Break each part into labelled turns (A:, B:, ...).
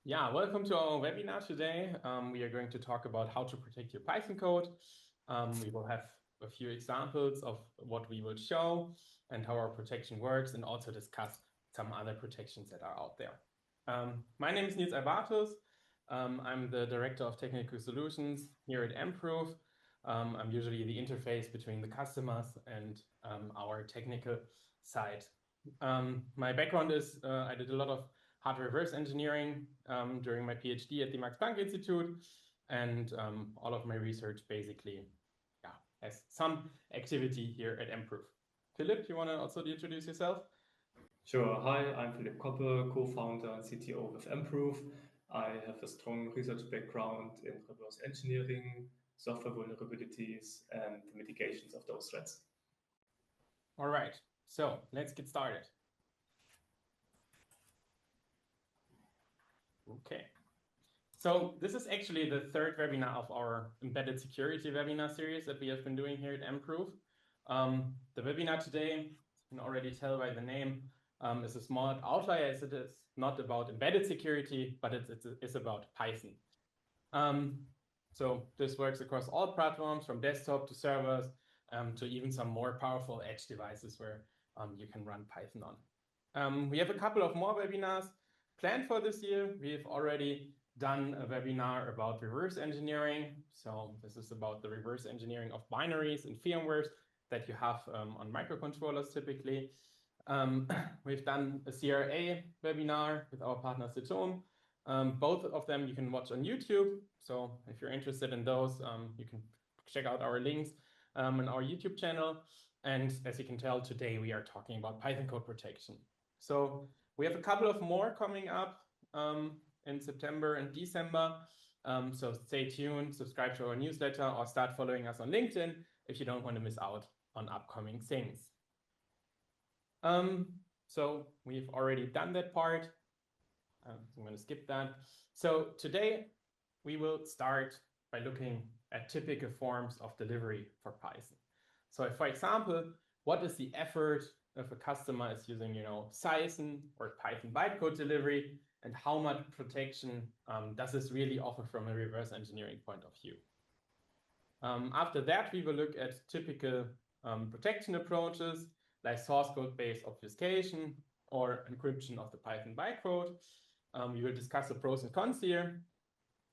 A: Yeah, welcome to our webinar today. We are going to talk about how to protect your Python code. We will have a few examples of what we will show and how our protection works, and also discuss some other protections that are out there. My name is Nils Albartus. I'm the Director of Technical Solutions here at Emproof. I'm usually the interface between the customers and our technical side. My background is I did a lot of hardware reverse engineering during my PhD at the Max Planck Institute, and all of my research basically has some activity here at Emproof. Philipp, you want to also introduce yourself?
B: Sure. Hi, I'm Philipp Koppe, co-founder and CTO with Emproof. I have a strong research background in reverse engineering, software vulnerabilities, and the mitigations of those threats.
A: All right, so let's get started. Okay. So this is actually the third webinar of our embedded security webinar series that we have been doing here at Emproof. The webinar today, you can already tell by the name, is a small outlier, as it is not about embedded security, but it's about Python. So this works across all platforms, from desktop to servers, to even some more powerful edge devices where you can run Python on. We have a couple of more webinars planned for this year. We've already done a webinar about reverse engineering. So this is about the reverse engineering of binaries and firmwares that you have on microcontrollers typically. We've done a CRA webinar with our partner Citon. Both of them you can watch on YouTube. So if you're interested in those, you can check out our links on our YouTube channel. And as you can tell, today we are talking about Python code protection. So we have a couple of more coming up in September and December. So stay tuned, subscribe to our newsletter, or start following us on LinkedIn if you don't want to miss out on upcoming things. So we've already done that part. I'm going to skip that. So today we will start by looking at typical forms of delivery for Python. So if, for example, what is the effort if a customer is using, Python or Python bytecode delivery, and how much protection does this really offer from a reverse engineering point of view? After that, we will look at typical protection approaches like source code-based obfuscation or encryption of the Python bytecode. We will discuss the pros and cons here,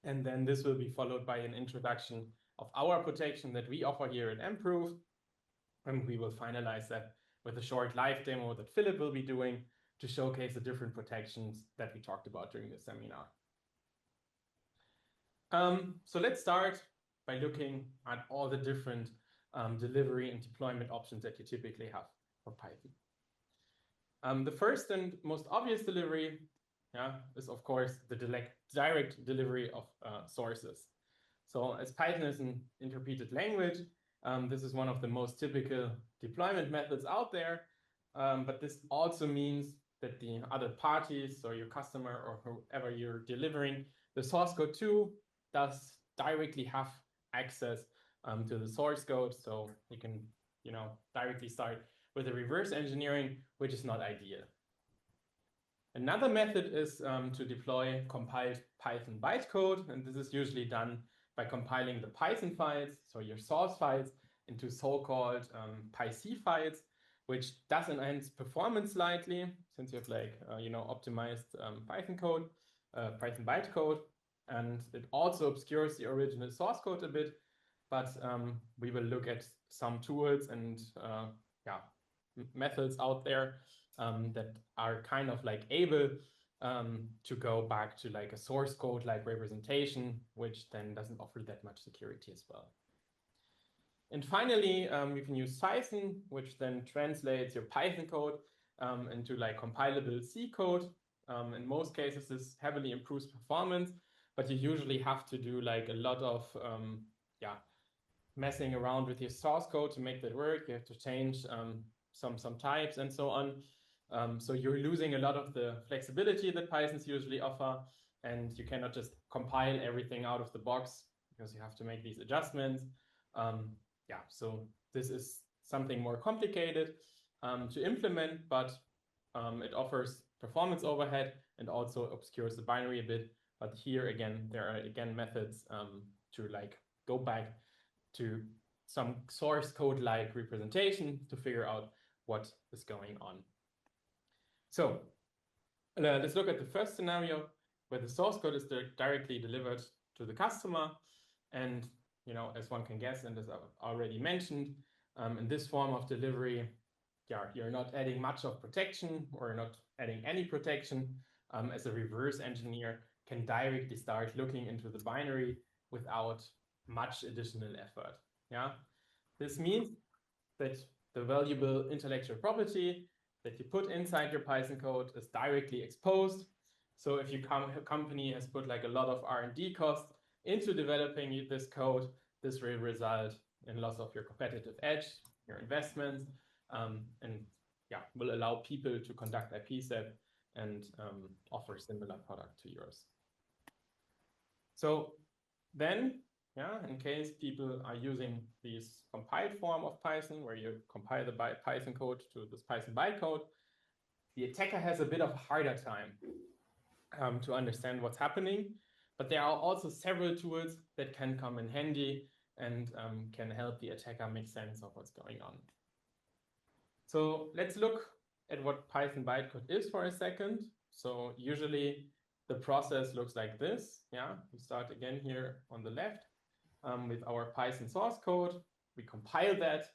A: and then this will be followed by an introduction of our protection that we offer here at Emproof, and we will finalize that with a short live demo that Philipp will be doing to showcase the different protections that we talked about during the seminar. So let's start by looking at all the different delivery and deployment options that you typically have for Python. The first and most obvious delivery is, of course, the direct delivery of sources. So as Python is an interpreted language, this is one of the most typical deployment methods out there. But this also means that the other parties, or your customer or whoever you're delivering the source code to, does directly have access to the source code. So you can directly start with a reverse engineering, which is not ideal. Another method is to deploy compiled Python bytecode, and this is usually done by compiling the Python files, so your source files, into so-called PyC files, which does enhance performance slightly, since you have optimized Python code, Python bytecode, and it also obscures the original source code a bit. But we will look at some tools and methods out there that are kind of able to go back to a source code like representation, which then doesn't offer that much security as well. And finally, you can use Python, which then translates your Python code into compilable C code. In most cases, this heavily improves performance, but you usually have to do a lot of messing around with your source code to make that work. You have to change some types and so on. So you're losing a lot of the flexibility that Pythons usually offer, and you cannot just compile everything out of the box because you have to make these adjustments. So this is something more complicated to implement, but it offers performance overhead and also obscures the binary a bit, But here again, there are again methods to like go back to some source code-like representation to figure out what is going on. So let's look at the first scenario where the source code is directly delivered to the customer. And, you know, as one can guess, and as I've already mentioned, in this form of delivery, yeah, you're not adding much of protection or not adding any protection, as a reverse engineer can directly start looking into the binary without much additional effort. Yeah, this means that the valuable intellectual property that you put inside your Python code is directly exposed. So if your company has put like a lot of R&D costs into developing this code, this will result in loss of your competitive edge, your investments, and yeah, will allow people to conduct IPsec and offer similar product to yours. So then, yeah, in case people are using this compiled form of Python, where you compile the Python code to this Python bytecode, the attacker has a bit of a harder time to understand what's happening. But there are also several tools that can come in handy and can help the attacker make sense of what's going on. So let's look at what Python bytecode is for a second. So usually the process looks like this. Yeah, we start again here on the left with our Python source code. We compile that,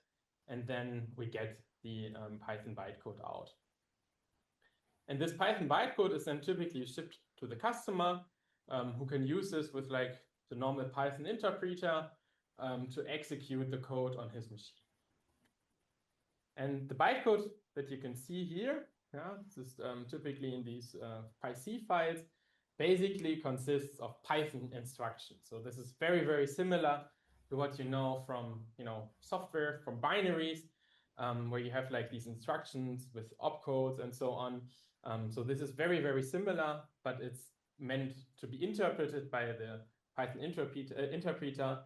A: and then we get the Python bytecode out. And this Python bytecode is then typically shipped to the customer, who can use this with like the normal Python interpreter to execute the code on his machine. And the bytecode that you can see here, yeah, this is typically in these PyC files, basically consists of Python instructions. So this is very, very similar to what you know from software, from binaries, where you have like these instructions with opcodes and so on. So this is very, very similar, but it's meant to be interpreted by the Python interpreter,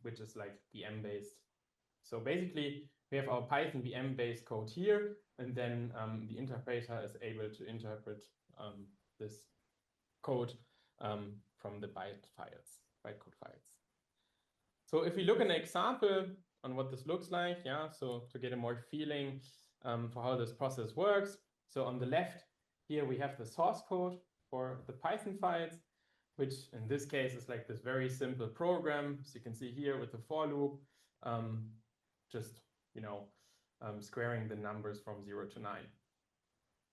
A: which is like VM-based. So basically, we have our Python VM-based code here, and then the interpreter is able to interpret this code from the bytecode files. So if we look at an example on what this looks like, yeah, so to get a more feeling for how this process works. So on the left here, we have the source code for the Python files, which in this case is like this very simple program. So you can see here with the for loop, just squaring the numbers from 0 to 9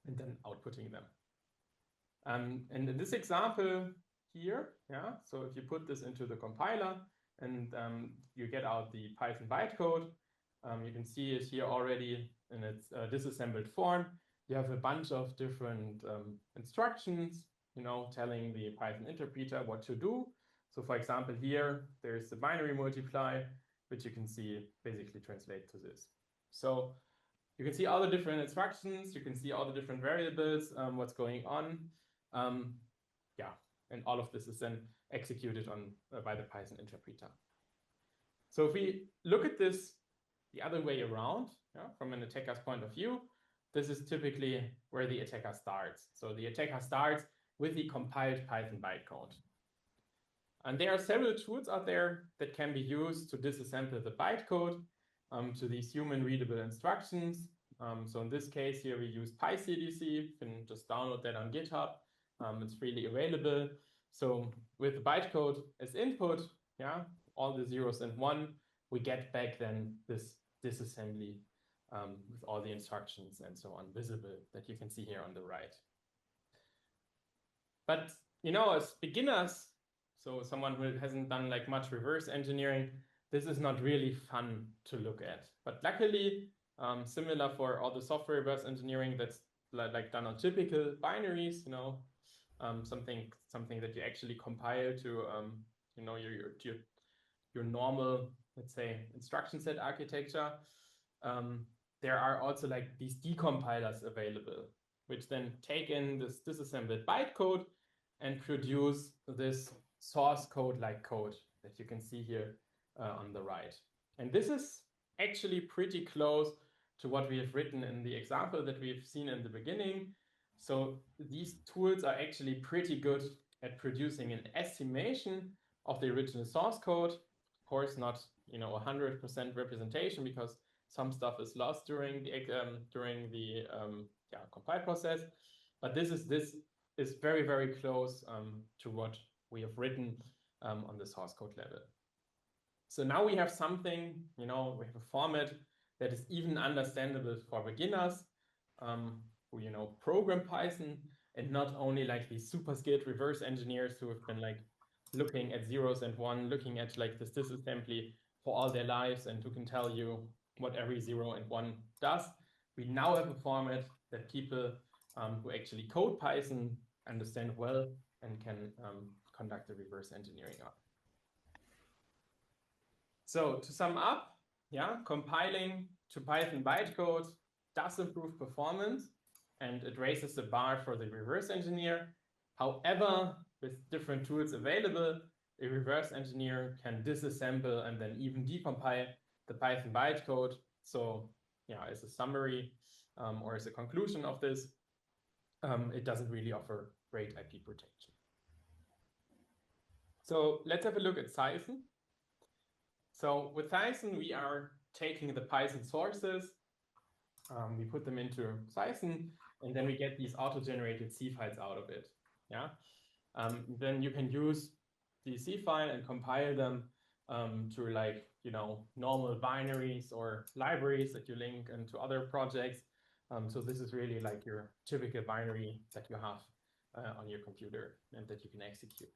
A: and then outputting them. And in this example here, yeah, so if you put this into the compiler and you get out the Python bytecode, you can see it here already in its disassembled form. You have a bunch of different instructions, telling the Python interpreter what to do. So for example, here, there's the binary multiply, which you can see basically translate to this. So you can see all the different instructions, you can see all the different variables, what's going on. Yeah, and all of this is then executed on by the Python interpreter. So if we look at this the other way around, yeah, from an attacker's point of view, this is typically where the attacker starts. So the attacker starts with the compiled Python bytecode. And there are several tools out there that can be used to disassemble the bytecode to these human-readable instructions. So in this case here, we use PyCDC. You can just download that on GitHub. It's freely available. So with the bytecode as input, yeah, all the zeros and one, we get back then this disassembly with all the instructions and so on visible that you can see here on the right. But as beginners, so someone who hasn't done like much reverse engineering, this is not really fun to look at. But luckily, similar for all the software reverse engineering that's like done on typical binaries, something that you actually compile to your normal, let's say, instruction set architecture. There are also like these decompilers available, which then take in this disassembled bytecode and produce this source code-like code that you can see here on the right. And this is actually pretty close to what we have written in the example that we've seen in the beginning. So these tools are actually pretty good at producing an estimation of the original source code. Of course, not 100% representation, because some stuff is lost during the compile process. But this is very, very close to what we have written on the source code level. So now we have something, we have a format that is even understandable for beginners who program Python, and not only like these super skilled reverse engineers who have been like looking at zeros and one, looking at like this disassembly for all their lives, and who can tell you what every 0 and 1 does. We now have a format that people who actually code Python understand well and can conduct the reverse engineering on. So to sum up, compiling to Python bytecode does improve performance, and it raises the bar for the reverse engineer. However, with different tools available, a reverse engineer can disassemble and then even decompile the Python bytecode. So as a summary or as a conclusion of this, it doesn't really offer great IP protection. So let's have a look at Python. So with Python, we are taking the Python sources, we put them into Python, and then we get these auto-generated C files out of it. Then you can use the C file and compile them to like normal binaries or libraries that you link into other projects. So this is really like your typical binary that you have on your computer and that you can execute.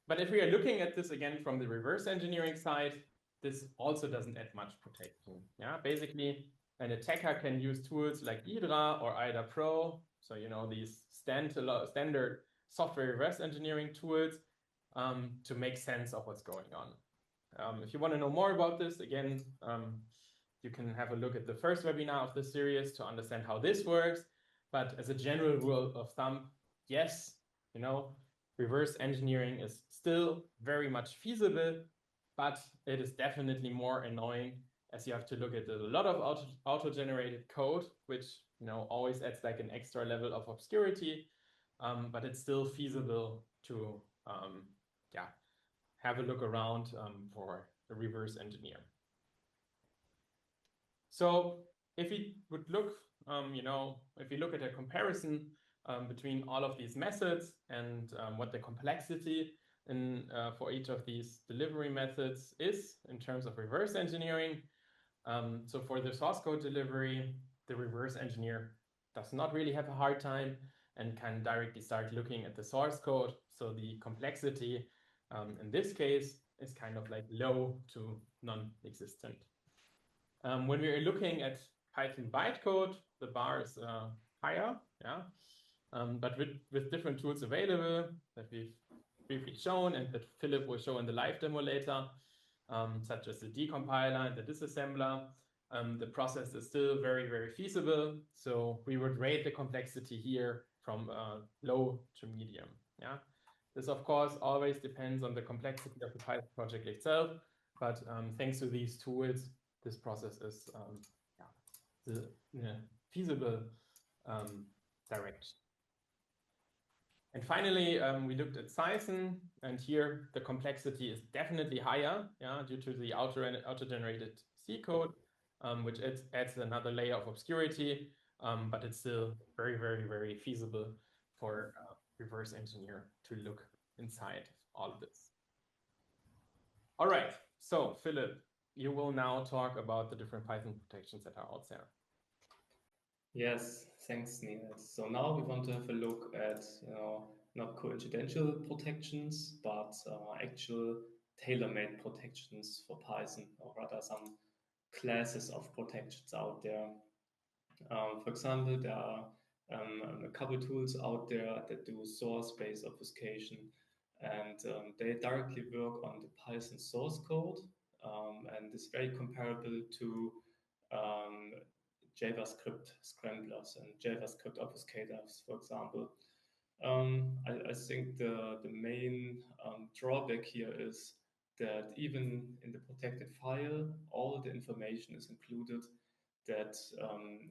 A: But if we are looking at this again from the reverse engineering side, this also doesn't add much protection. Basically, an attacker can use tools like IDRA or IDA Pro, so these standard software reverse engineering tools to make sense of what's going on. If you want to know more about this, again, you can have a look at the first webinar of this series to understand how this works. But as a general rule of thumb, yes, reverse engineering is still very much feasible, but it is definitely more annoying, as you have to look at a lot of auto-generated code, which always adds like an extra level of obscurity, but it's still feasible to have a look around for a reverse engineer. So if we would look, if we look at a comparison between all of these methods and what the complexity for each of these delivery methods is in terms of reverse engineering. So for the source code delivery, the reverse engineer does not really have a hard time and can directly start looking at the source code. So the complexity in this case is kind of like low to non-existent. When we are looking at Python bytecode, the bar is higher, but with different tools available that we've briefly shown and that Philipp will show in the live demo later, such as the decompiler and the disassembler, the process is still very, very feasible. So we would rate the complexity here from low to medium. This, of course, always depends on the complexity of the Python project itself. But thanks to these tools, this process is the feasible direction. And finally, we looked at Python, and here the complexity is definitely higher, due to the auto-generated C code, which adds another layer of obscurity, but it's still very, very, very feasible for a reverse engineer to look inside all of this. All right, so Philipp, you will now talk about the different Python protections that are out there.
B: Yes, thanks, Nils. So now we want to have a look at, not coincidental protections, but actual tailor-made protections for Python, or rather some classes of protections out there. For example, there are a couple tools out there that do source-based obfuscation, and they directly work on the Python source code, and is very comparable to JavaScript scramblers and JavaScript obfuscators, for example. I think the main drawback here is that even in the protected file, all the information is included that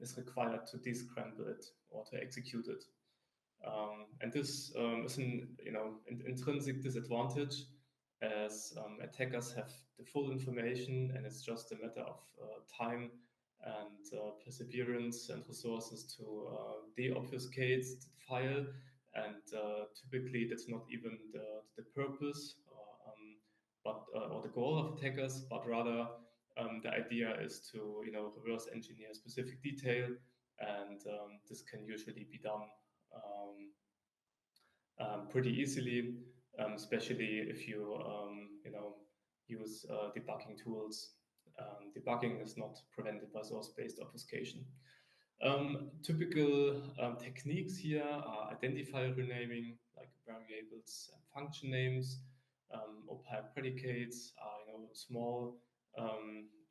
B: is required to descramble it or to execute it. And this is an intrinsic disadvantage, as attackers have the full information, and it's just a matter of time and perseverance and resources to deobfuscate the file. And typically, that's not even the purpose or the goal of attackers, but rather the idea is to reverse engineer specific detail, and this can usually be done pretty easily, especially if you use debugging tools. Debugging is not prevented by source-based obfuscation. Typical techniques here are identifier renaming, like variables and function names. Opaque predicates are small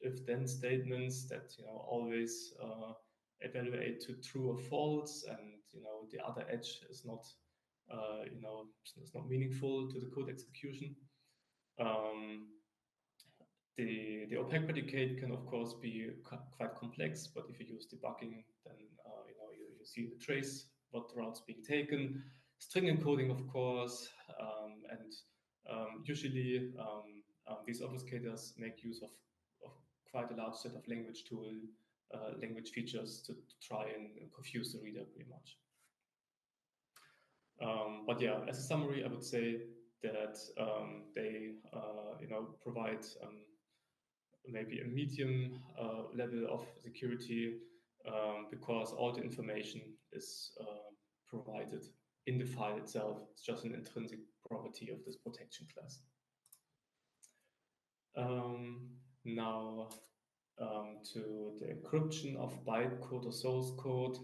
B: if-then statements that always evaluate to true or false, and the other edge is not it's not meaningful to the code execution. Um, the opaque predicate can of course be quite complex, but if you use debugging, then you see the trace, what routes being taken. String encoding, of course, and usually these obfuscators make use of quite a large set of language features to try and confuse the reader pretty much. But yeah, as a summary, I would say that they provide maybe a medium level of security, because all the information is provided in the file itself. It's just an intrinsic property of this protection class. Now to the encryption of bytecode or source code.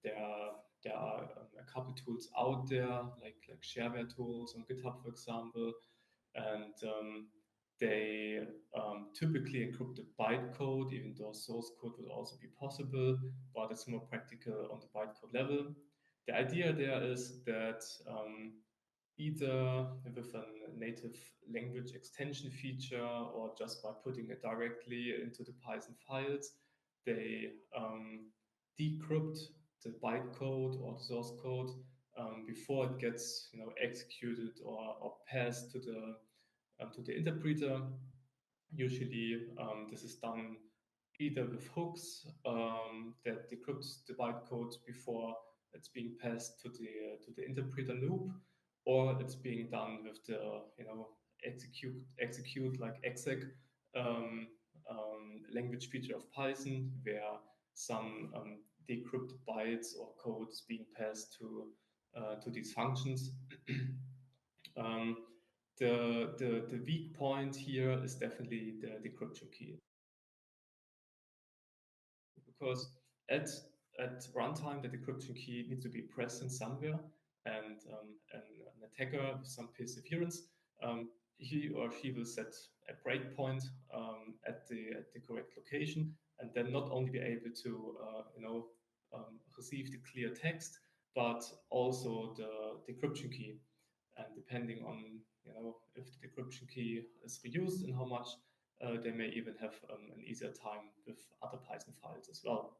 B: There are a couple tools out there, like shareware tools on GitHub, for example, and they typically encrypt the bytecode, even though source code will also be possible, but it's more practical on the bytecode level. The idea there is that either with a native language extension feature or just by putting it directly into the Python files, they decrypt the bytecode or the source code before it gets executed or passed to the interpreter. Usually, this is done either with hooks that decrypts the bytecode before it's being passed to the interpreter loop, or it's being done with the execute like exec language feature of Python, where some decrypted bytes or code is being passed to these functions. The weak point here is definitely the decryption key, because at runtime the decryption key needs to be present somewhere, and an attacker with some perseverance, he or she will set a breakpoint at the correct location, and then not only be able to receive the clear text, but also the decryption key. And depending on if the decryption key is reused and how much, they may even have an easier time with other Python files as well.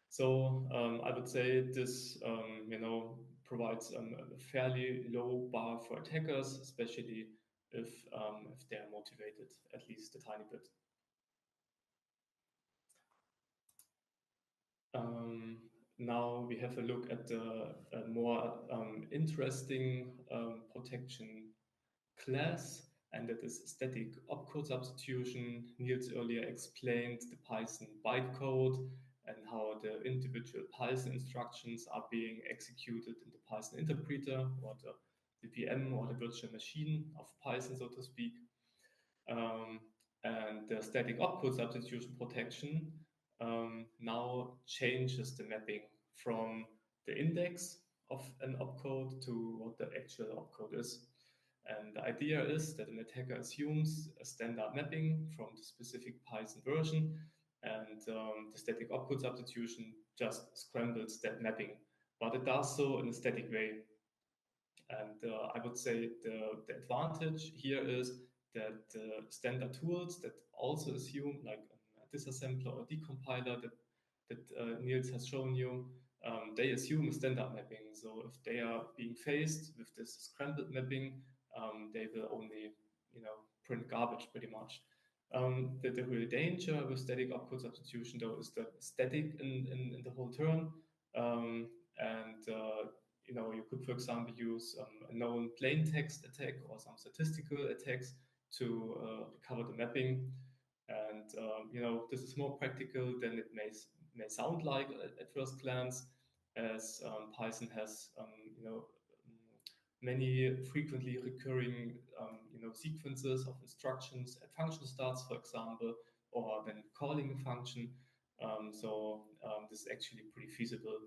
B: So I would say this provides a fairly low bar for attackers, especially if they're motivated at least a tiny bit. Now we have a look at the more interesting protection class, and that is static opcode substitution. Nils earlier explained the Python bytecode and how the individual Python instructions are being executed in the Python interpreter, or the VM or the virtual machine of Python, so to speak. And the static opcode substitution protection now changes the mapping from the index of an opcode to what the actual opcode is. And the idea is that an attacker assumes a standard mapping from the specific Python version, and the static opcode substitution just scrambles that mapping, but it does so in a static way. And I would say the advantage here is that standard tools that also assume, like a disassembler or decompiler that Nils has shown you, they assume a standard mapping. So if they are being faced with this scrambled mapping, they will only, print garbage pretty much. The real danger with static opcode substitution, though, is the static in the whole term. You could, for example, use a known plain text attack or some statistical attacks to recover the mapping. And this is more practical than it may sound like at first glance, as Python has many frequently recurring sequences of instructions at function starts, for example, or then calling a function. This is actually pretty feasible.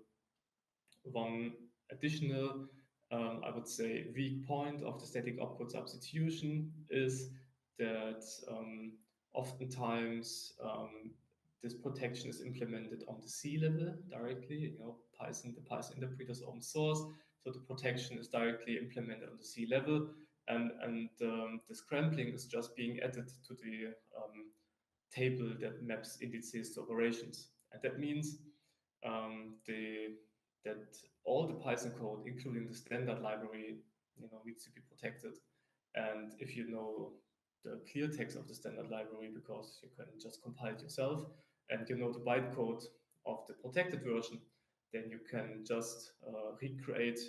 B: One additional, I would say, weak point of the static opcode substitution is that oftentimes this protection is implemented on the C level directly. The Python interpreter is open source, so the protection is directly implemented on the C level, and the scrambling is just being added to the table that maps indices to operations, and that means that all the Python code, including the standard library, needs to be protected. And if you know the clear text of the standard library, because you can just compile it yourself, and you know the bytecode of the protected version, then you can just recreate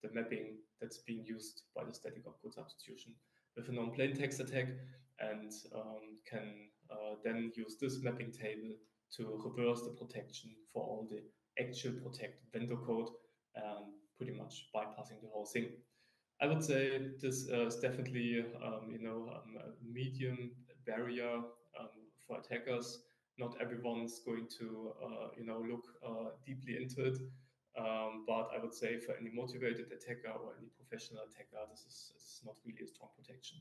B: the mapping that's being used by the static opcode substitution with a non-plain text attack, and can then use this mapping table to reverse the protection for all the actual protected vendor code, pretty much bypassing the whole thing. I would say this is definitely a medium barrier for attackers. Not everyone's going to look deeply into it, but I would say for any motivated attacker or any professional attacker, this is not really a strong protection.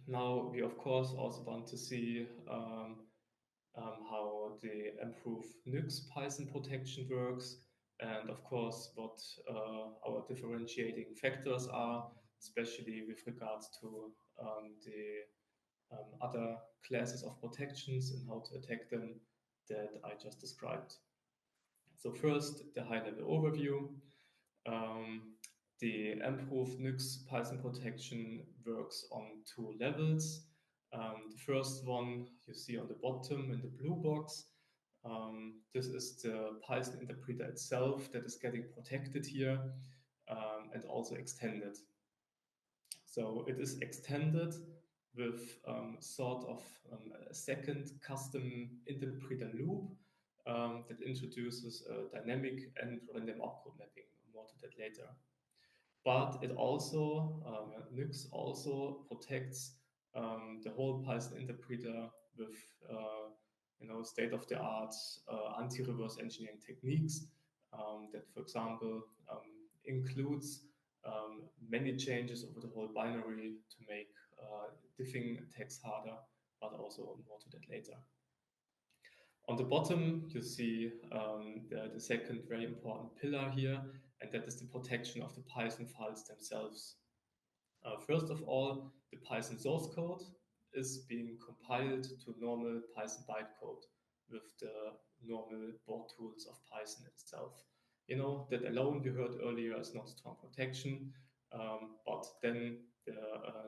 B: Now we of course also want to see how the Emproof Nyx Python protection works, and of course what our differentiating factors are, especially with regards to the other classes of protections and how to attack them that I just described. So first, the high-level overview. The Emproof Nyx Python protection works on two levels. The first one you see on the bottom in the blue box. This is the Python interpreter itself that is getting protected here, and also extended. So it is extended with sort of a second custom interpreter loop that introduces a dynamic and random opcode mapping. More to that later. But it also, Nyx also protects the whole Python interpreter with state-of-the-art anti-reverse engineering techniques that, for example, includes many changes over the whole binary to make diffing attacks harder, but also more to that later. On the bottom, you see the second very important pillar here, and that is the protection of the Python files themselves. First of all, the Python source code is being compiled to normal Python bytecode with the normal board tools of Python itself. That alone, we heard earlier, is not strong protection, but then the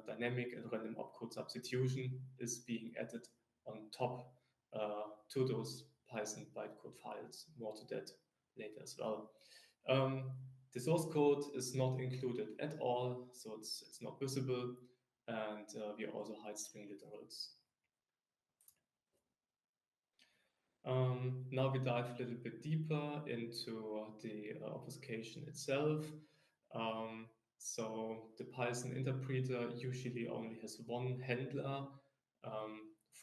B: dynamic and random opcode substitution is being added on top to those Python bytecode files. More to that later as well. The source code is not included at all, so it's not visible, and we also hide string literals. Now we dive a little bit deeper into the obfuscation itself. So the Python interpreter usually only has one handler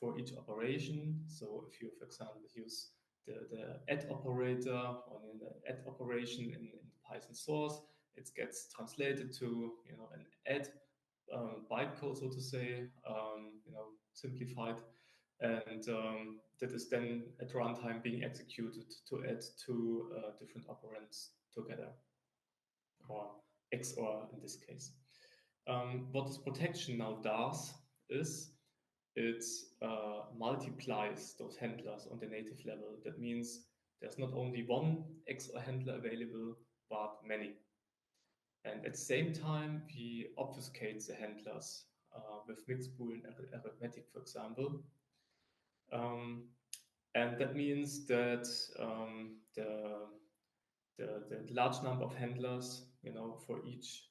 B: for each operation. So if you, for example, use the add operator or the add operation in the Python source, it gets translated to an add bytecode, so to say, simplified, and that is then at runtime being executed to add two different operands together, or XOR in this case. What this protection now does is it multiplies those handlers on the native level. That means there's not only one XOR handler available, but many. And at the same time, we obfuscate the handlers with mixed Boolean arithmetic, for example. Um, and that means that the large number of handlers, for each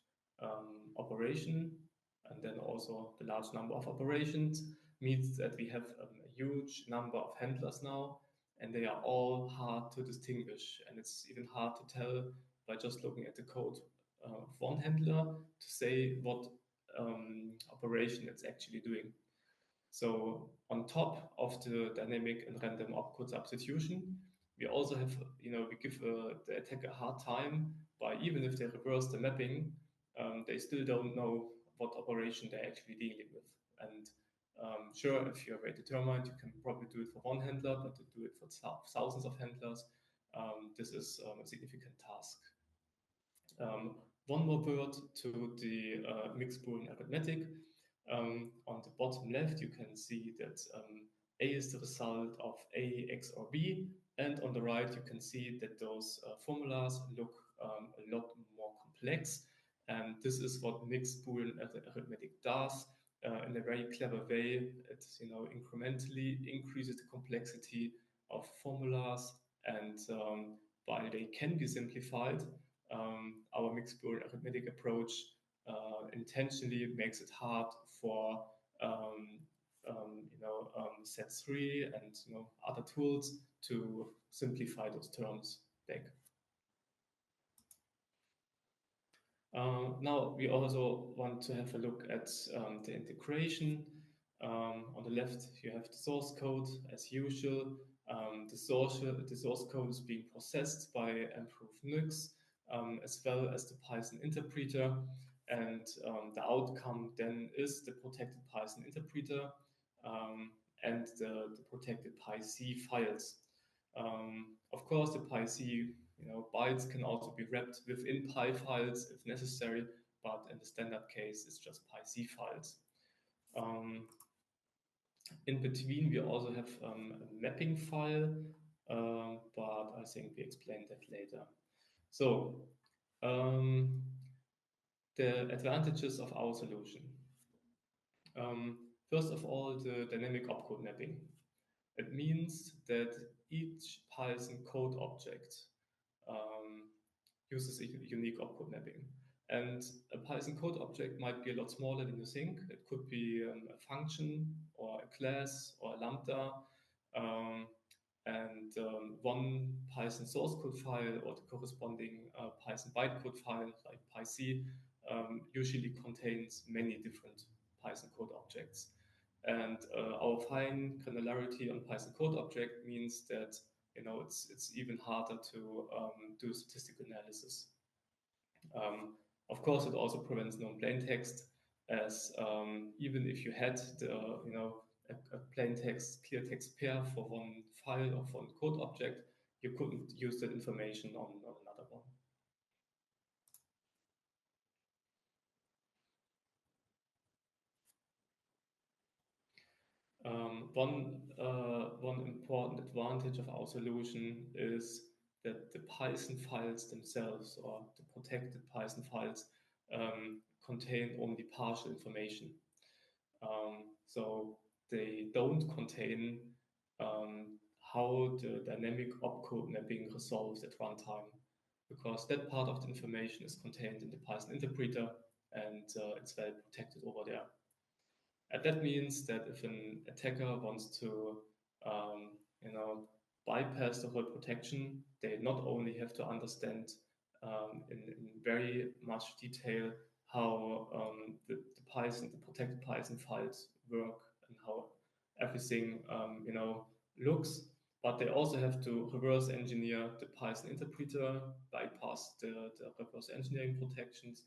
B: operation, and then also the large number of operations means that we have a huge number of handlers now, and they are all hard to distinguish. And it's even hard to tell by just looking at the code of one handler to say what operation it's actually doing. So on top of the dynamic and random opcode substitution, we also have, we give the attacker a hard time by, even if they reverse the mapping, they still don't know what operation they're actually dealing with. And sure, if you're very determined, you can probably do it for one handler, but to do it for thousands of handlers, this is a significant task. One more word to the mixed Boolean arithmetic. On the bottom left, you can see that A is the result of A XOR B, and on the right, you can see that those formulas look a lot more complex. And this is what mixed Boolean arithmetic does. In a very clever way, it incrementally increases the complexity of formulas, and while they can be simplified, our mixed Boolean arithmetic approach intentionally makes it hard for set3 and other tools to simplify those terms back. Now we also want to have a look at the integration. On the left, you have the source code as usual. The source code is being processed by Emproof Nyx, as well as the Python interpreter. And the outcome then is the protected Python interpreter and the protected PyC files. Of course, the PyC bytes can also be wrapped within Py files if necessary, but in the standard case, it's just PyC files. In between, we also have a mapping file, but I think we explained that later. So, the advantages of our solution. First of all, the dynamic opcode mapping. It means that each Python code object uses a unique opcode mapping. And a Python code object might be a lot smaller than you think. It could be a function or a class or a lambda. One Python source code file or the corresponding Python bytecode file like PyC usually contains many different Python code objects. And our fine granularity on Python code object means that it's even harder to do statistical analysis. Of course, it also prevents known plain text, as even if you had a plain text clear text pair for one file or for one code object, you couldn't use that information on another one. One important advantage of our solution is that the Python files themselves, or the protected Python files, contain only partial information. So they don't contain how the dynamic opcode mapping resolves at runtime, because that part of the information is contained in the Python interpreter, and it's well protected over there. And that means that if an attacker wants to, bypass the whole protection, they not only have to understand in very much detail how the protected Python files work and how everything, looks, but they also have to reverse engineer the Python interpreter, bypass the reverse engineering protections.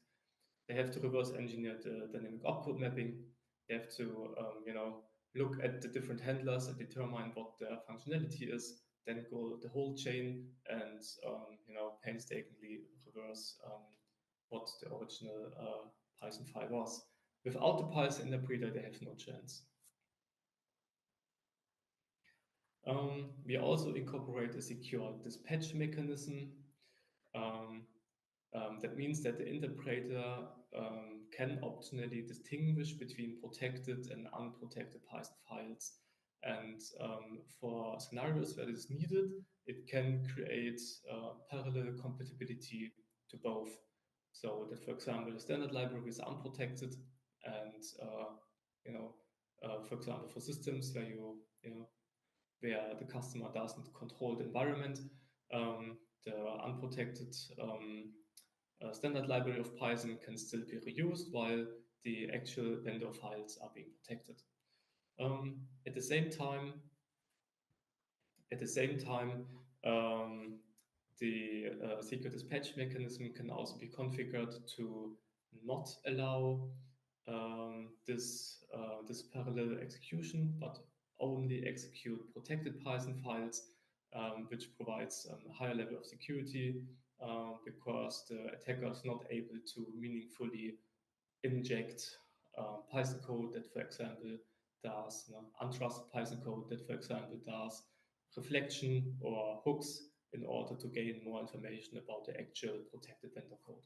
B: They have to reverse engineer the dynamic opcode mapping. They have to, look at the different handlers and determine what their functionality is, then go the whole chain and, painstakingly reverse what the original Python file was. Without the Python interpreter, they have no chance. We also incorporate a secure dispatch mechanism. Um, that means that the interpreter can optionally distinguish between protected and unprotected Python files. And for scenarios where this is needed, it can create parallel compatibility to both. So that, for example, the standard library is unprotected, and for example, for systems where where the customer doesn't control the environment, um, the unprotected standard library of Python can still be reused while the actual vendor files are being protected. Um, at the same time, at the same time, um, the secret dispatch mechanism can also be configured to not allow this parallel execution, but only execute protected Python files, which provides a higher level of security because the attacker is not able to meaningfully inject Python code that, for example, does untrusted Python code that, for example, does reflection or hooks in order to gain more information about the actual protected vendor code.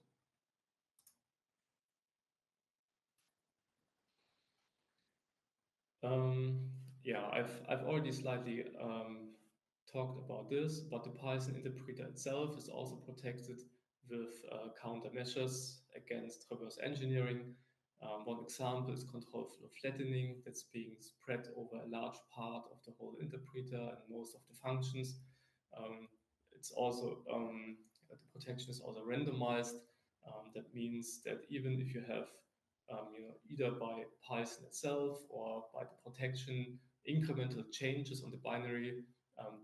B: Yeah, I've already slightly talked about this, but the Python interpreter itself is also protected with countermeasures against reverse engineering. One example is control flow flattening that's being spread over a large part of the whole interpreter and most of the functions. It's also the protection is also randomized. That means that even if you have either by Python itself or by the protection, incremental changes on the binary,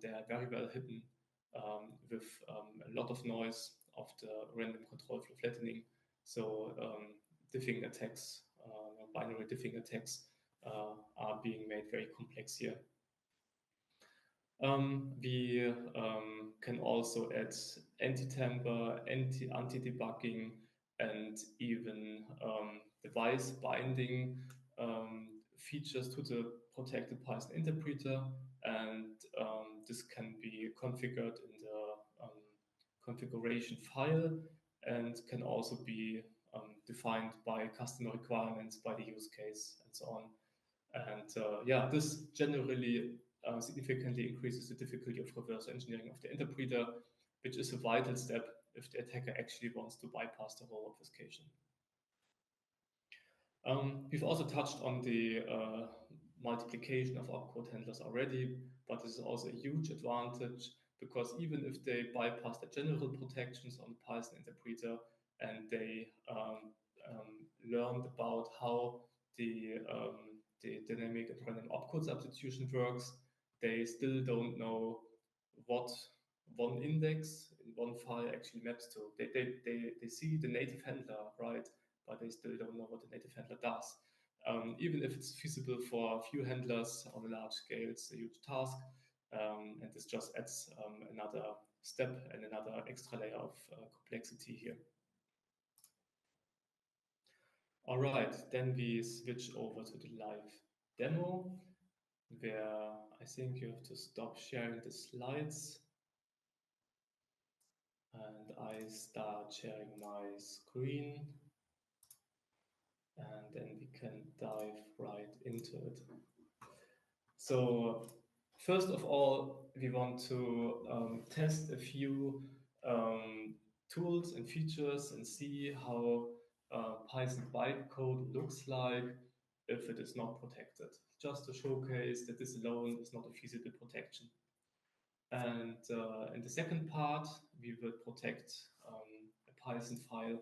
B: they are very well hidden with a lot of noise of the random control flow flattening. So diffing attacks, binary diffing attacks are being made very complex here. We can also add anti-tamper, anti-debugging, and even device binding features to the protected Python interpreter. And this can be configured in the configuration file and can also be defined by customer requirements, by the use case, and so on. And yeah, this generally significantly increases the difficulty of reverse engineering of the interpreter, which is a vital step if the attacker actually wants to bypass the whole obfuscation. We've also touched on the multiplication of opcode handlers already, but this is also a huge advantage because even if they bypass the general protections on the Python interpreter and they learned about how the dynamic and random opcode substitution works, they still don't know what one index in one file actually maps to. They see the native handler, right? But they still don't know what the native handler does. Even if it's feasible for a few handlers on a large scale, it's a huge task. And this just adds another step and another extra layer of complexity here. All right, then we switch over to the live demo, where I think you have to stop sharing the slides. And I start sharing my screen. And then we can dive right into it. So first of all, we want to test a few tools and features and see how Python bytecode looks like if it is not protected, just to showcase that this alone is not a feasible protection. And in the second part, we will protect a Python file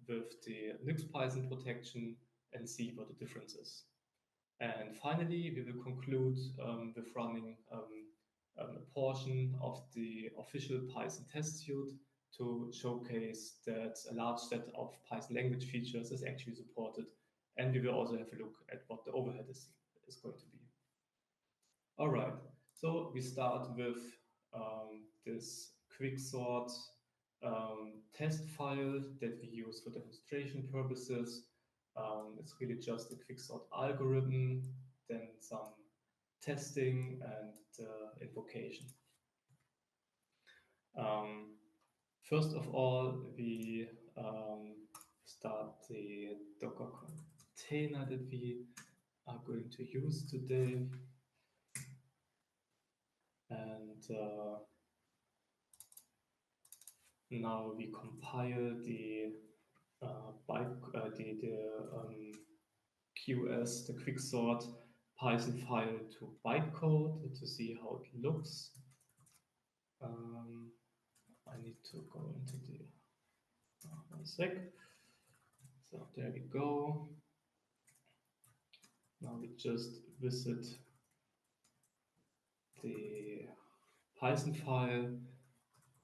B: with the Nyx Python protection and see what the difference is. And finally, we will conclude with running a portion of the official Python test suite to showcase that a large set of Python language features is actually supported. And we will also have a look at what the overhead is going to be. All right, so we start with this quicksort test file that we use for demonstration purposes. It's really just a quicksort algorithm, then some testing and invocation. First of all, we start the Docker container that we are going to use today. And now we compile the QS, the quicksort Python file to bytecode to see how it looks. I need to go into the, one sec. So there we go. Now we just visit the Python file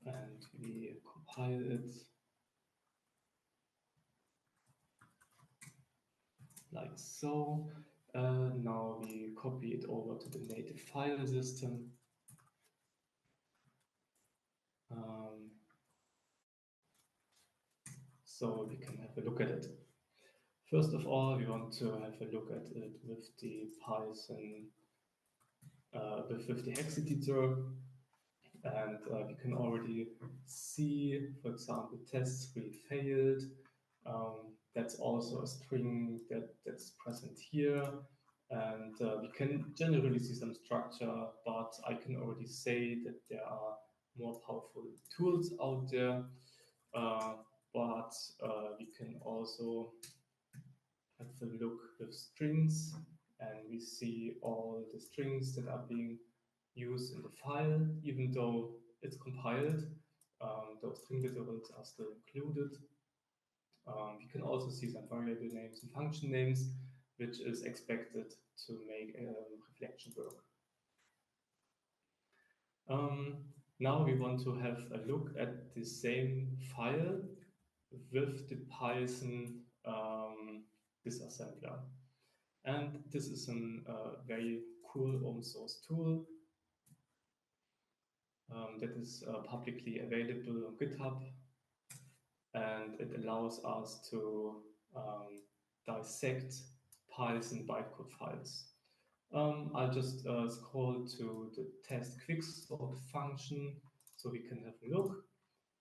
B: and we compile it like so. Now we copy it over to the native file system. So we can have a look at it. First of all, we want to have a look at it with the Python, with the hex editor. And we can already see, for example, test3 failed. That's also a string that's present here. And we can generally see some structure, but I can already say that there are more powerful tools out there. But we can also have a look with strings, and we see all the strings that are being used in the file, even though it's compiled. Those string literals are still included. We can also see some variable names and function names, which is expected to make reflection work. Now we want to have a look at the same file with the Python disassembler. And this is a very cool open source tool that is publicly available on GitHub. And it allows us to dissect Python bytecode files. I'll just scroll to the test quicksort function so we can have a look.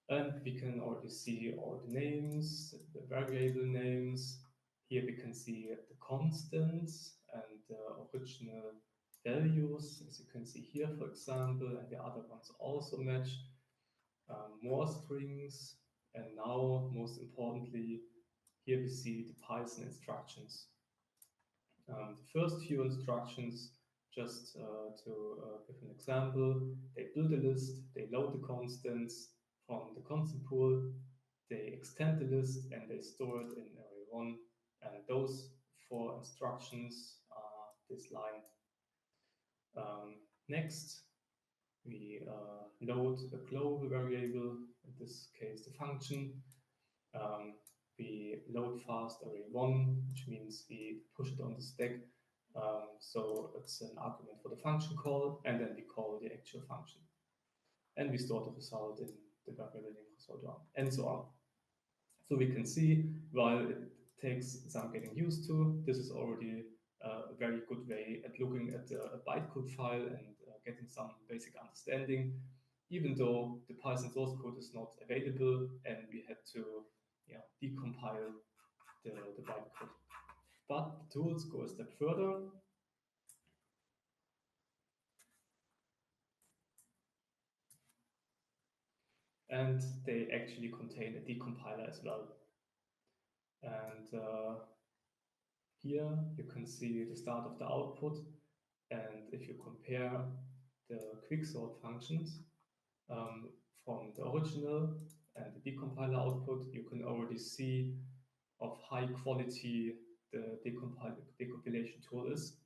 B: And we can already see all the names, the variable names. Here we can see the constants and the original values, as you can see here, for example, and the other ones also match. More strings, and now, most importantly, here we see the Python instructions. The first few instructions, just to give an example, they build a list, they load the constants from the constant pool, they extend the list, and they store it in array1. And those 4 instructions are this line. Next, we load a global variable, in this case the function. We load fast array1, which means we push it on the stack. So it's an argument for the function call, and then we call the actual function. And we store the result in the variable name result1, and so on. So we can see, while it takes some getting used to, this is already a very good way at looking at a bytecode file and getting some basic understanding, even though the Python source code is not available and we had to decompile the bytecode. But the tools go a step further. And they actually contain a decompiler as well. And here you can see the start of the output. And if you compare the quicksort functions from the original and the decompiler output, you can already see of high quality the decompilation tool is,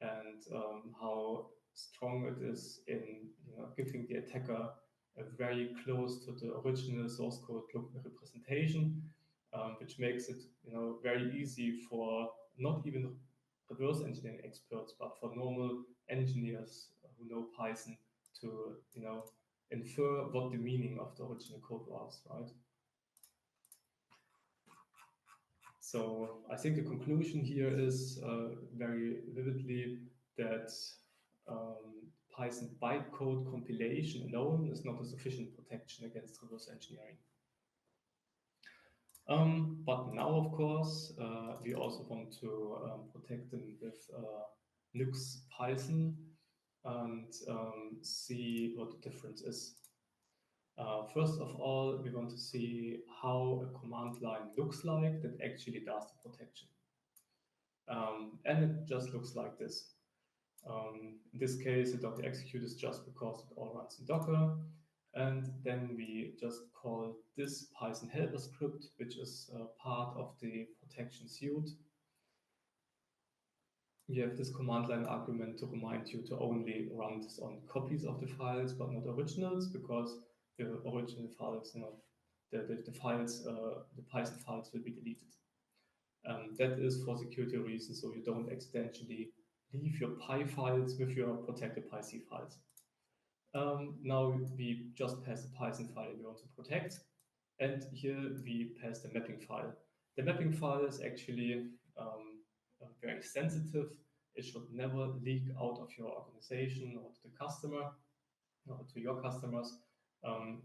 B: and how strong it is in giving the attacker a very close to the original source code representation, which makes it very easy for not even reverse engineering experts, but for normal engineers who know Python to infer what the meaning of the original code was, right? So I think the conclusion here is very vividly that Python bytecode compilation alone is not a sufficient protection against reverse engineering. But now, of course, we also want to protect them with Nyx Python and see what the difference is. First of all, we want to see how a command line looks like that actually does the protection. And it just looks like this. In this case, the Docker execute is just because it all runs in Docker. And then we just call this Python helper script, which is part of the protection suite. You have this command line argument to remind you to only run this on copies of the files, but not originals, because the original files, the files, the Python files will be deleted. That is for security reasons, so you don't accidentally leave your Py files with your protected PyC files. Now we just pass the Python file we want to protect, and here we pass the mapping file. The mapping file is actually very sensitive. It should never leak out of your organization or to the customer or to your customers,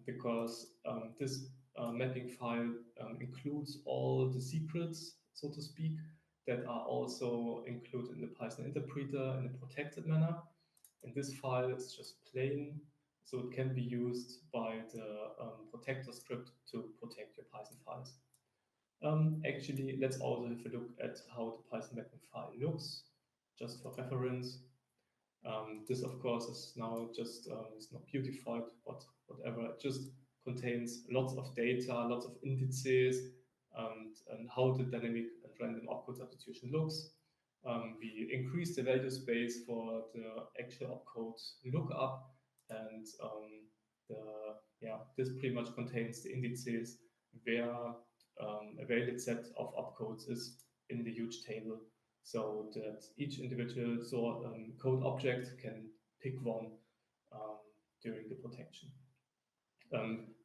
B: because this mapping file includes all the secrets, so to speak, that are also included in the Python interpreter in a protected manner. And this file is just plain, so it can be used by the protector script to protect your Python files. Actually, let's also have a look at how the Python mapping file looks, just for reference. This, of course, is now just it's not beautified, but whatever. It just contains lots of data, lots of indices, and how the dynamic and random opcode substitution looks. We increase the value space for the actual opcode lookup, and this pretty much contains the indices where a valid set of opcodes is in the huge table, so that each individual code object can pick one during the protection.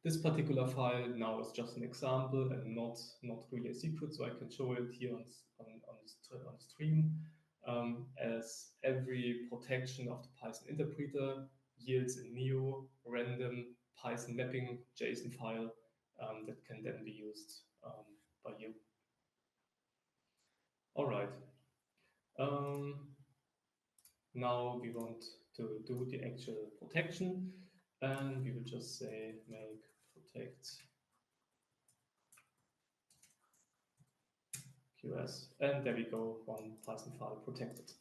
B: This particular file now is just an example and not really a secret, so I can show it here on the stream. As every protection of the Python interpreter yields a new random Python mapping JSON file that can then be used by you. All right. Now we want to do the actual protection, and we will just say make protect QS, and there we go, one Python file protected.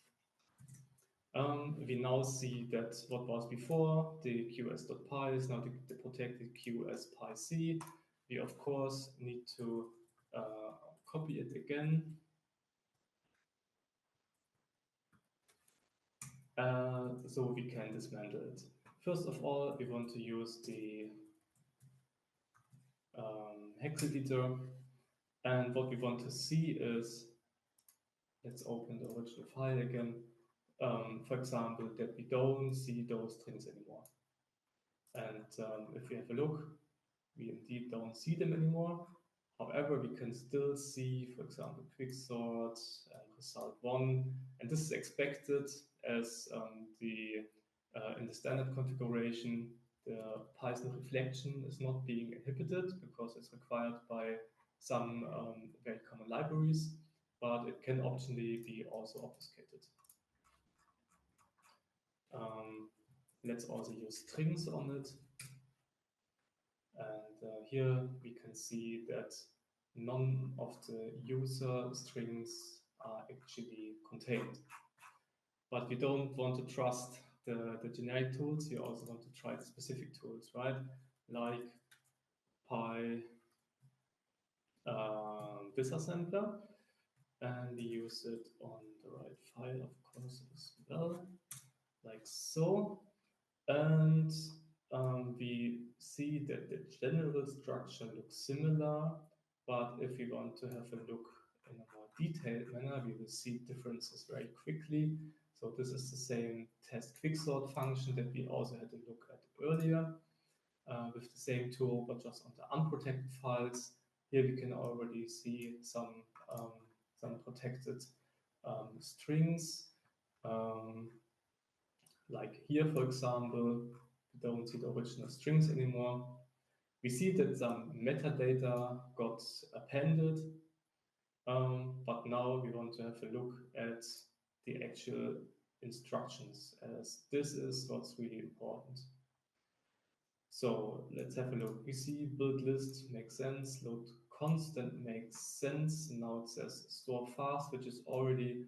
B: We now see that what was before, the qs.py is now the protected qs.pyc. We of course need to copy it again. So we can dismantle it. First of all, we want to use the hex editor, and what we want to see is, let's open the original file again. For example, that we don't see those strings anymore. And if we have a look, we indeed don't see them anymore. However, we can still see, for example, quicksort and result1, and this is expected as in the standard configuration, the Python reflection is not being inhibited because it's required by some very common libraries, but it can optionally be also obfuscated. Let's also use strings on it. And here we can see that none of the user strings are actually contained. But we don't want to trust the generic tools. You also want to try the specific tools, right? Like disassembler. And we use it on the right file, of course, as well, like so. And we see that the general structure looks similar, but if we want to have a look in a more detailed manner, we will see differences very quickly. So this is the same test quicksort function that we also had a look at earlier with the same tool, but just on the unprotected files. Here we can already see some protected strings. Like here, for example, we don't see the original strings anymore. We see that some metadata got appended, but now we want to have a look at the actual instructions, as this is what's really important. So let's have a look. We see build list makes sense, load constant makes sense. Now it says store fast, which is already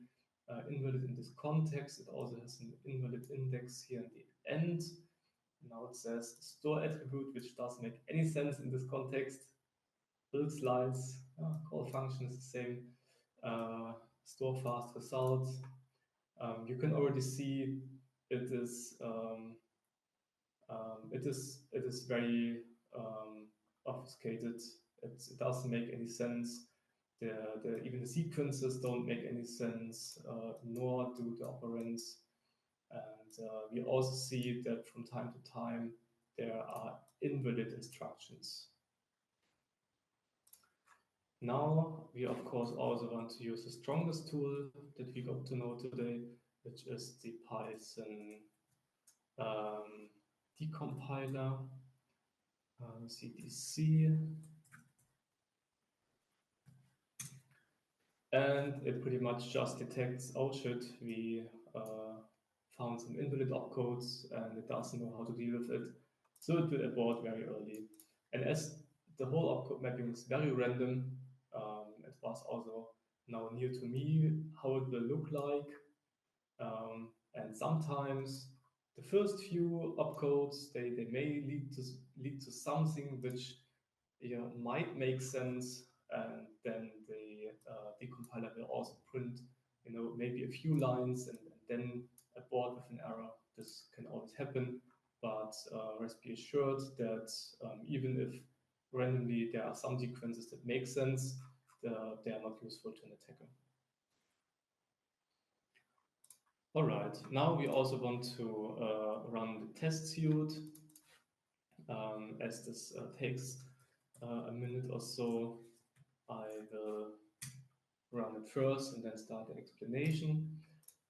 B: invalid in this context. It also has an invalid index here in the end. Now it says store attribute, which doesn't make any sense in this context. Build slides, call function is the same. Store fast result. You can already see it is it is very obfuscated. It doesn't make any sense. Even the sequences don't make any sense, nor do the operands. And we also see that from time to time there are invalid instructions. Now we of course also want to use the strongest tool that we got to know today, which is the Python decompiler, CDC. And it pretty much just detects, oh shit, we found some invalid opcodes and it doesn't know how to deal with it. So it will abort very early. And as the whole opcode mapping is very random, it was also now new to me how it will look like. And sometimes the first few opcodes, they may lead to something which might make sense, and then the decompiler will also print, maybe a few lines and then abort with an error. This can always happen, but rest be assured that even if randomly there are some sequences that make sense, they are not useful to an attacker. All right, now we also want to run the test suite. As this takes a minute or so, I will run it first and then start the explanation.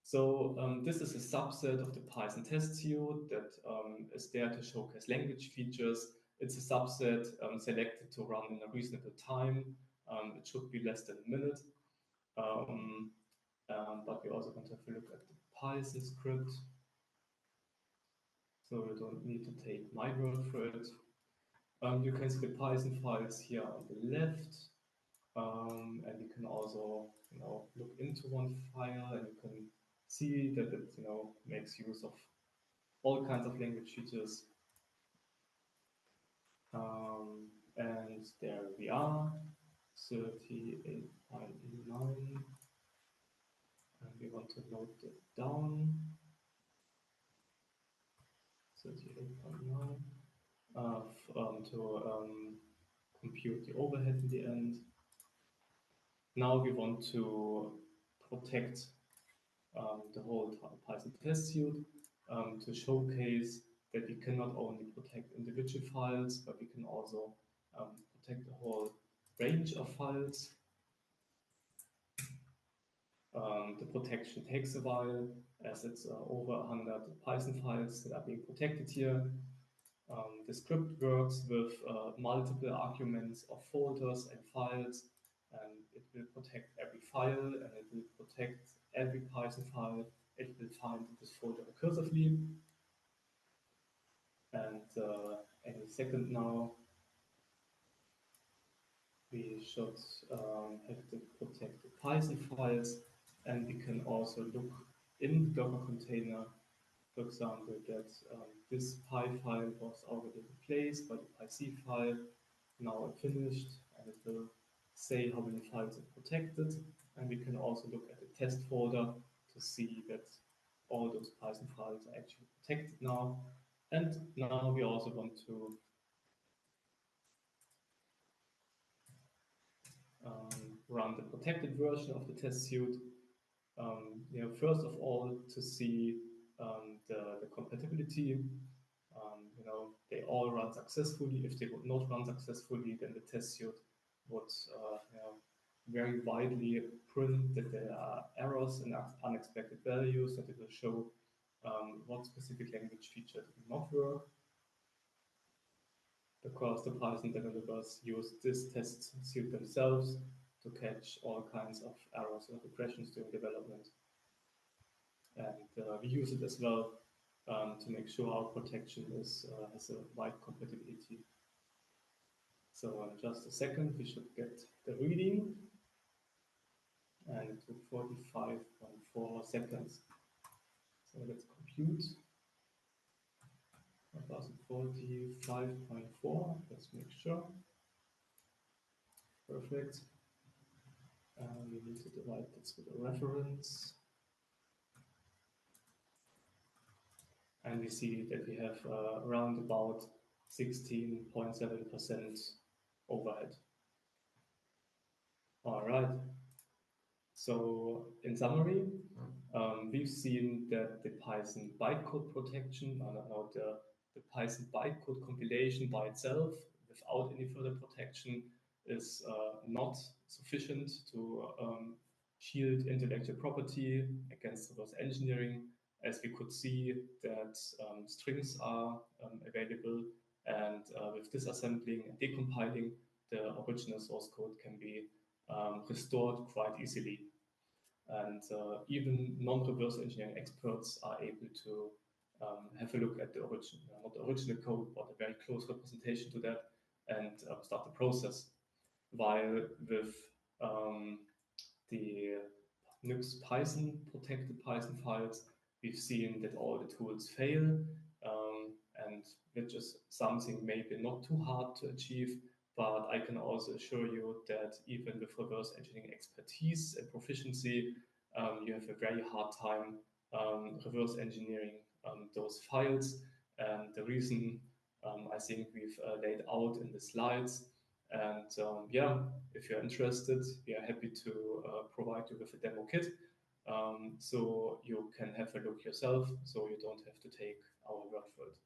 B: So this is a subset of the Python test suite that is there to showcase language features. It's a subset selected to run in a reasonable time. It should be less than a minute. But we also want to have a look at the Python script. So you don't need to take my word for it. You can see the Python files here on the left. And you can also, look into one file, and you can see that it, makes use of all kinds of language features. And there we are, 38.9, and we want to load it down, 38.9, to compute the overhead in the end. Now we want to protect the whole Python test suite to showcase that we can not only protect individual files, but we can also protect the whole range of files. The protection takes a while, as it's over 100 Python files that are being protected here. The script works with multiple arguments of folders and files, and it will protect every file, and it will protect every Python file it will find in this folder recursively. And any second now, we should have to protect the Python files, and we can also look in the Docker container, for example, that this py file was already replaced by the pyc file, now finished, and it will say how many files it protected. And we can also look at the test folder to see that all those Python files are actually protected now. And now we also want to run the protected version of the test suite. First of all, to see the compatibility. They all run successfully. If they would not run successfully, then the test suite would very widely print that there are errors and unexpected values, that it will show what specific language feature did not work, because the Python developers use this test suite themselves to catch all kinds of errors and regressions during development. And we use it as well to make sure our protection has a wide compatibility. So in just a second, we should get the reading, and it took 45.4 seconds. So let's compute. What was it? 45.4. Let's make sure. Perfect. We need to divide this with a reference. And we see that we have around about 16.7% overhead. All right. So in summary, we've seen that the Python bytecode protection, the Python bytecode compilation by itself, without any further protection, is not sufficient to shield intellectual property against reverse engineering, as we could see that strings are available, and with disassembling and decompiling, the original source code can be restored quite easily. And even non-reverse engineering experts are able to have a look at the original, not the original code, but a very close representation to that, and start the process. While with the Nyx Python protected Python files, we've seen that all the tools fail, and which is something maybe not too hard to achieve. But I can also assure you that even with reverse engineering expertise and proficiency, you have a very hard time reverse engineering those files. And the reason I think we've laid out in the slides. And yeah, if you're interested, we are happy to provide you with a demo kit, so you can have a look yourself, so you don't have to take our word for it.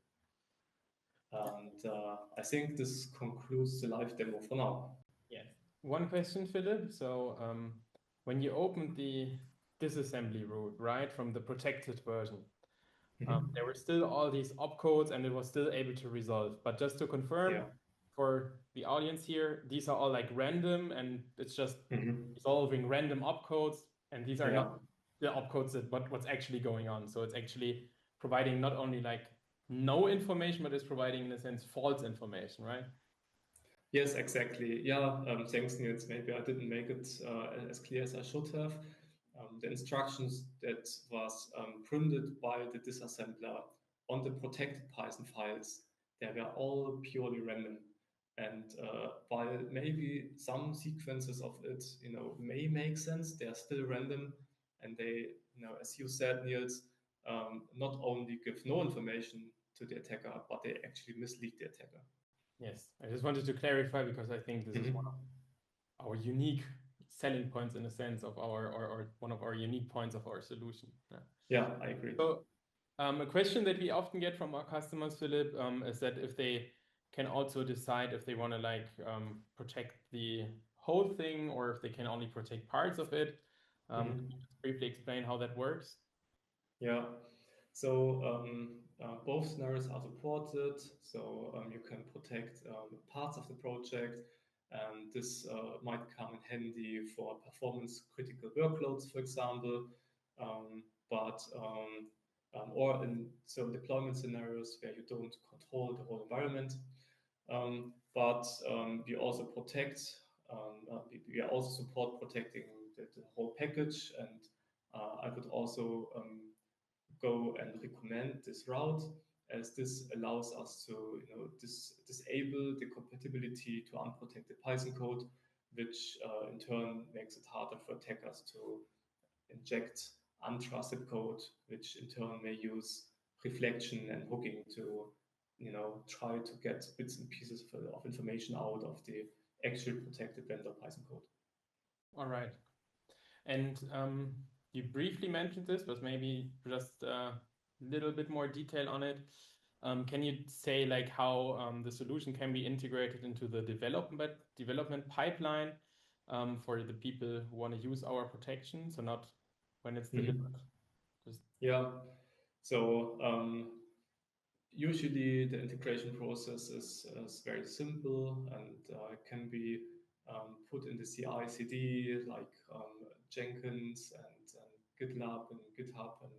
B: And I think this concludes the live demo for now.
A: Yes. One question, Philipp. So when you opened the disassembly route, right, from the protected version, there were still all these opcodes and it was still able to resolve. But just to confirm,
B: Yeah.
A: for the audience here, these are all like random and it's just resolving random opcodes. And these are not the opcodes that what's actually going on. So it's actually providing not only like no information, but it's providing in a sense false information, right?
B: Yes, exactly. Yeah, thanks, Nils. Maybe I didn't make it as clear as I should have. The instructions that was printed by the disassembler on the protected Python files, they were all purely random. And while maybe some sequences of it, may make sense, they are still random, and they, as you said, Niels, not only give no information to the attacker, but they actually mislead the attacker.
A: Yes, I just wanted to clarify because I think this is one of our unique selling points in a sense of our, or one of our unique points of our solution.
B: Yeah, I agree.
A: So a question that we often get from our customers, Philipp, is that if they can also decide if they want to like protect the whole thing or if they can only protect parts of it. Can you just briefly explain how that works?
B: Yeah. So both scenarios are supported. So you can protect parts of the project, and this might come in handy for performance critical workloads, for example, or in certain deployment scenarios where you don't control the whole environment. But we also protect, we also support protecting the whole package, and I would also go and recommend this route, as this allows us to disable the compatibility to unprotected Python code, which in turn makes it harder for attackers to inject untrusted code, which in turn may use reflection and hooking to try to get bits and pieces of information out of the actual protected vendor Python code.
A: All right. And you briefly mentioned this, but maybe just a little bit more detail on it. Can you say like how the solution can be integrated into the development pipeline for the people who want to use our protection? So not when it's delivered.
B: Yeah. So usually the integration process is very simple and can be put in the CI/CD like Jenkins and GitLab and GitHub, and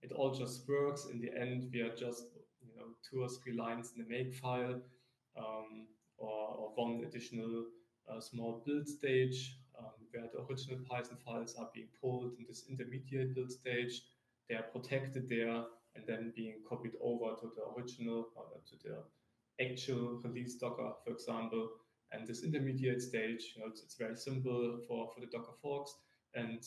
B: it all just works. In the end, we are just 2 or 3 lines in the make file, or one additional small build stage where the original Python files are being pulled in this intermediate build stage. They are protected there and then being copied over to the original or to the actual release Docker, for example. And this intermediate stage, it's very simple for the Docker forks. And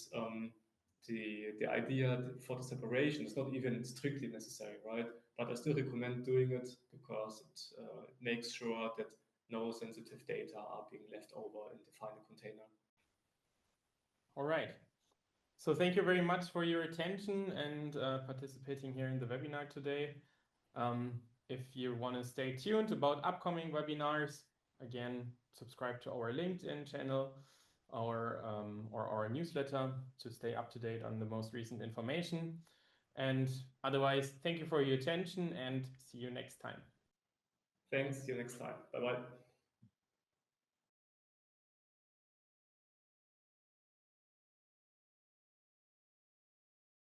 B: the idea for the separation is not even strictly necessary, right? But I still recommend doing it because it makes sure that no sensitive data are being left over in the final container.
A: All right. So thank you very much for your attention and participating here in the webinar today. If you want to stay tuned about upcoming webinars, again, subscribe to our LinkedIn channel or our newsletter to stay up to date on the most recent information. And otherwise, thank you for your attention and see you next time.
B: Thanks. See you next time. Bye-bye.